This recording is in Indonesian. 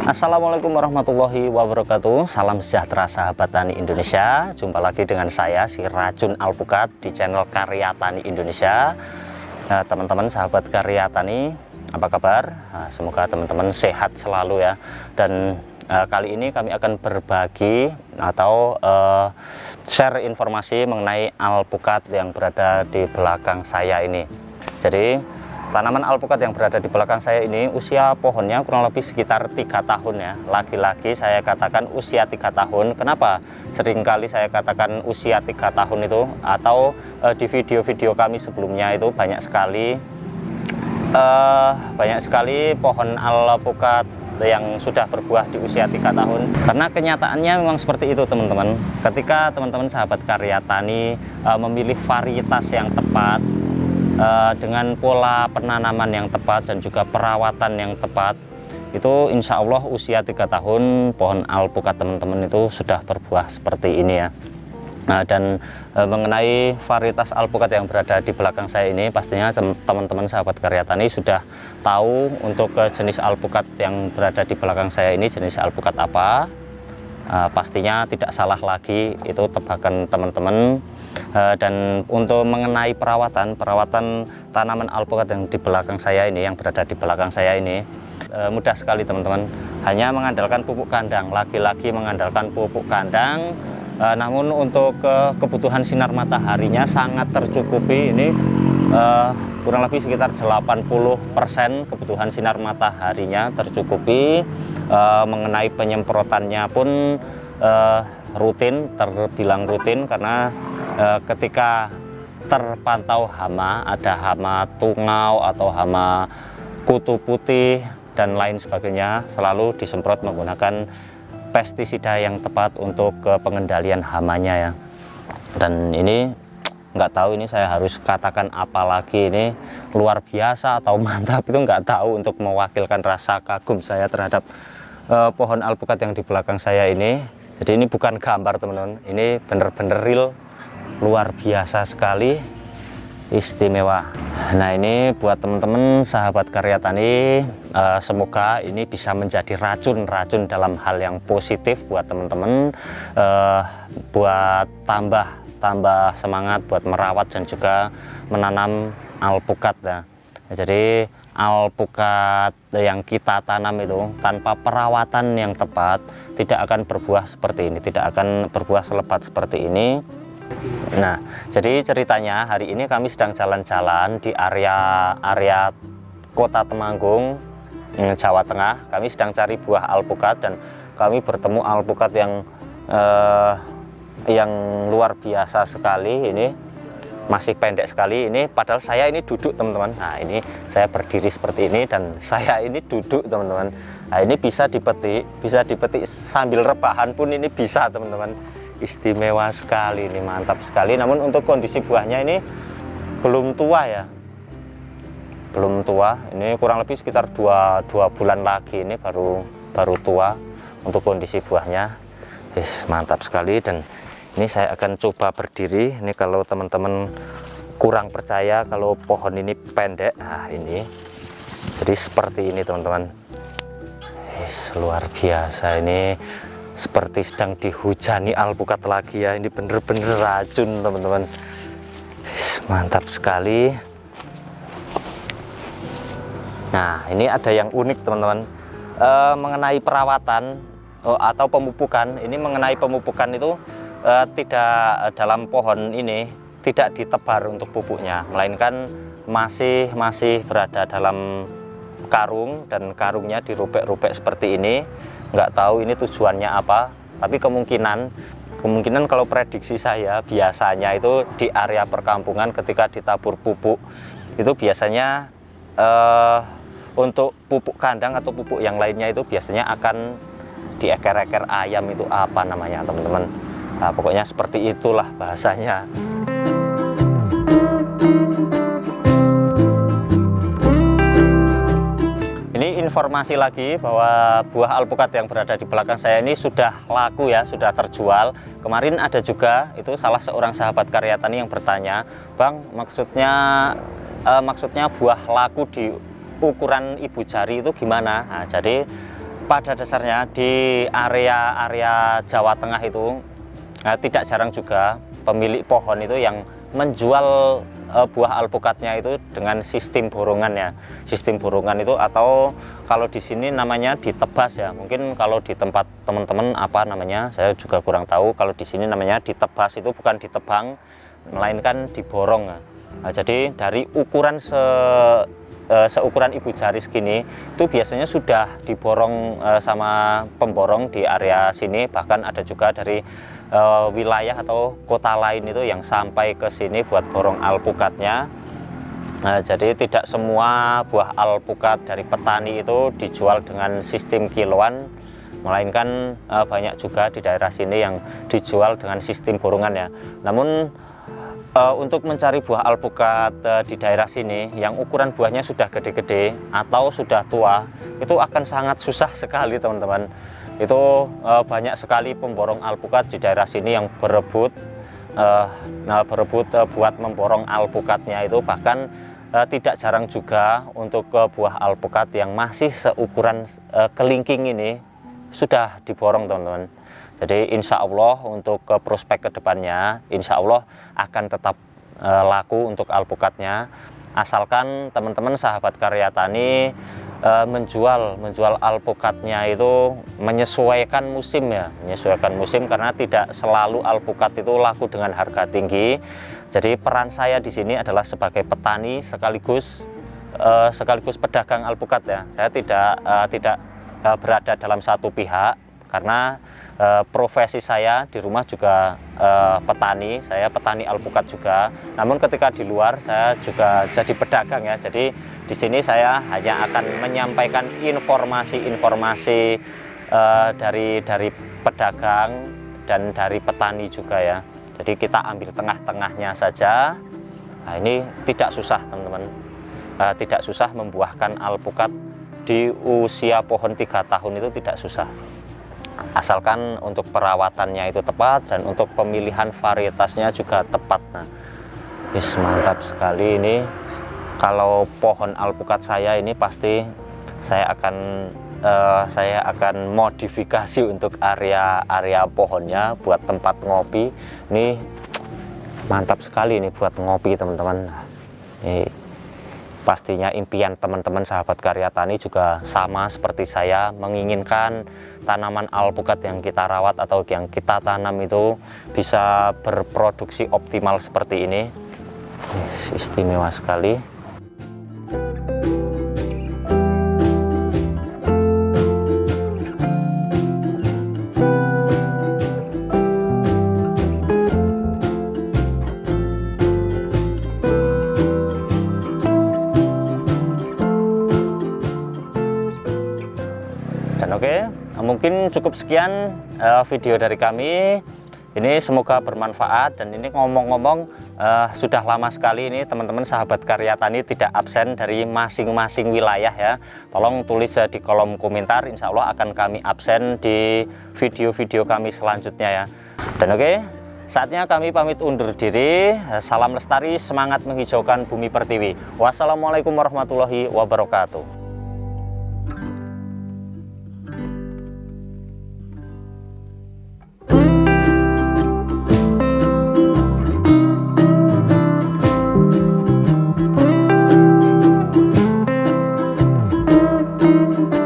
Assalamualaikum warahmatullahi wabarakatuh. Salam sejahtera sahabat tani Indonesia. Jumpa lagi dengan saya si Racun Alpukat di channel Karya Tani Indonesia. Teman-teman sahabat Karya Tani, apa kabar? Semoga teman-teman sehat selalu ya. Dan kali ini kami akan berbagi atau share informasi mengenai alpukat yang berada di belakang saya ini. Jadi tanaman alpukat yang berada di belakang saya ini usia pohonnya kurang lebih sekitar 3 tahun ya. Lagi-lagi saya katakan usia 3 tahun. Kenapa? Seringkali saya katakan usia 3 tahun itu, atau di video-video kami sebelumnya itu banyak sekali pohon alpukat yang sudah berbuah di usia 3 tahun. Karena kenyataannya memang seperti itu teman-teman. Ketika teman-teman sahabat Karya Tani memilih varietas yang tepat, dengan pola penanaman yang tepat dan juga perawatan yang tepat, itu insya Allah usia 3 tahun pohon alpukat teman-teman itu sudah berbuah seperti ini ya. Dan mengenai varietas alpukat yang berada di belakang saya ini, pastinya teman-teman sahabat Karya Tani sudah tahu untuk jenis alpukat yang berada di belakang saya ini jenis alpukat apa. Pastinya tidak salah lagi itu tebakan teman-teman. Dan untuk mengenai perawatan tanaman alpukat yang di belakang saya ini, yang berada di belakang saya ini, mudah sekali teman-teman. Hanya mengandalkan pupuk kandang, lagi-lagi mengandalkan pupuk kandang. Namun untuk kebutuhan sinar mataharinya sangat tercukupi. Ini kurang lebih sekitar 80% kebutuhan sinar mataharinya tercukupi. Mengenai penyemprotannya pun rutin, terbilang rutin, karena ketika terpantau hama, ada hama tungau atau hama kutu putih dan lain sebagainya, selalu disemprot menggunakan pestisida yang tepat untuk pengendalian hamanya ya. Dan ini nggak tahu ini saya harus katakan apa lagi, ini luar biasa atau mantap itu nggak tahu untuk mewakilkan rasa kagum saya terhadap pohon alpukat yang di belakang saya ini. Jadi ini bukan gambar teman-teman, ini bener-bener real, luar biasa sekali, istimewa. Nah ini buat teman-teman sahabat Karya Tani, semoga ini bisa menjadi racun dalam hal yang positif buat teman-teman, buat tambah semangat buat merawat dan juga menanam alpukat ya. Jadi alpukat yang kita tanam itu tanpa perawatan yang tepat tidak akan berbuah seperti ini, tidak akan berbuah selebat seperti ini. Nah, jadi ceritanya hari ini kami sedang jalan-jalan di area Kota Temanggung, Jawa Tengah. Kami sedang cari buah alpukat dan kami bertemu alpukat yang luar biasa sekali. Ini masih pendek sekali ini, padahal saya ini duduk teman-teman. Nah ini saya berdiri seperti ini dan saya ini duduk teman-teman. Nah ini bisa dipetik sambil rebahan pun ini bisa teman-teman. Istimewa sekali, ini mantap sekali. Namun untuk kondisi buahnya ini belum tua ya, belum tua. Ini kurang lebih sekitar 2 bulan lagi ini baru tua untuk kondisi buahnya. Mantap sekali. Dan ini saya akan coba berdiri. Ini kalau teman-teman kurang percaya kalau pohon ini pendek, nah ini jadi seperti ini teman-teman. Luar biasa, ini seperti sedang dihujani alpukat lagi ya. Ini bener-bener racun teman-teman. Mantap sekali. Nah ini ada yang unik teman-teman, mengenai perawatan atau pemupukan. Ini mengenai pemupukan itu tidak dalam pohon ini tidak ditebar untuk pupuknya, melainkan masih berada dalam karung dan karungnya dirobek-robek seperti ini. Nggak tahu ini tujuannya apa, tapi kemungkinan kalau prediksi saya biasanya itu di area perkampungan ketika ditabur pupuk itu biasanya untuk pupuk kandang atau pupuk yang lainnya itu biasanya akan dieker-eker ayam, itu apa namanya teman-teman. Nah, pokoknya seperti itulah bahasanya. Ini informasi lagi bahwa buah alpukat yang berada di belakang saya ini sudah laku ya, sudah terjual. Kemarin ada juga itu salah seorang sahabat Karya Tani yang bertanya, "Bang, maksudnya buah laku di ukuran ibu jari itu gimana?" Nah, jadi pada dasarnya di area Jawa Tengah itu tidak jarang juga pemilik pohon itu yang menjual buah alpukatnya itu dengan sistem borongan ya. Sistem borongan itu, atau kalau di sini namanya ditebas ya. Mungkin kalau di tempat teman-teman apa namanya, saya juga kurang tahu. Kalau di sini namanya ditebas, itu bukan ditebang, melainkan diborong. Nah, jadi dari ukuran seukuran ibu jari segini itu biasanya sudah diborong sama pemborong di area sini. Bahkan ada juga dari wilayah atau kota lain itu yang sampai ke sini buat borong alpukatnya. Nah, jadi tidak semua buah alpukat dari petani itu dijual dengan sistem kiloan, melainkan banyak juga di daerah sini yang dijual dengan sistem borongan ya. Namun untuk mencari buah alpukat di daerah sini yang ukuran buahnya sudah gede-gede atau sudah tua, itu akan sangat susah sekali teman-teman. Itu banyak sekali pemborong alpukat di daerah sini yang berebut buat memborong alpukatnya itu. Bahkan tidak jarang juga untuk buah alpukat yang masih seukuran kelingking ini sudah diborong teman-teman. Jadi insya Allah untuk prospek kedepannya, insya Allah akan tetap laku untuk alpukatnya, asalkan teman-teman sahabat karya tani menjual alpukatnya itu menyesuaikan musim ya, menyesuaikan musim, karena tidak selalu alpukat itu laku dengan harga tinggi. Jadi peran saya di sini adalah sebagai petani sekaligus pedagang alpukat ya. Saya tidak berada dalam satu pihak, karena profesi saya di rumah juga petani, saya petani alpukat juga. Namun ketika di luar saya juga jadi pedagang ya. Jadi di sini saya hanya akan menyampaikan informasi-informasi dari pedagang dan dari petani juga ya. Jadi kita ambil tengah-tengahnya saja. Nah, ini tidak susah teman-teman, tidak susah membuahkan alpukat di usia pohon 3 tahun, itu tidak susah. Asalkan untuk perawatannya itu tepat dan untuk pemilihan varietasnya juga tepat. Nah, mantap sekali ini. Kalau pohon alpukat saya ini pasti saya akan modifikasi untuk area pohonnya buat tempat ngopi. Ini mantap sekali ini buat ngopi teman-teman. Ini pastinya impian teman-teman sahabat karya tani juga sama seperti saya, menginginkan tanaman alpukat yang kita rawat atau yang kita tanam itu bisa berproduksi optimal seperti ini. Istimewa sekali. Oke, mungkin cukup sekian video dari kami. Ini semoga bermanfaat. Dan ini ngomong-ngomong, sudah lama sekali ini teman-teman sahabat karya tani tidak absen dari masing-masing wilayah ya. Tolong tulis di kolom komentar, insya Allah akan kami absen di video-video kami selanjutnya ya. Dan oke, saatnya kami pamit undur diri. Salam lestari, semangat menghijaukan bumi pertiwi. Wassalamualaikum warahmatullahi wabarakatuh.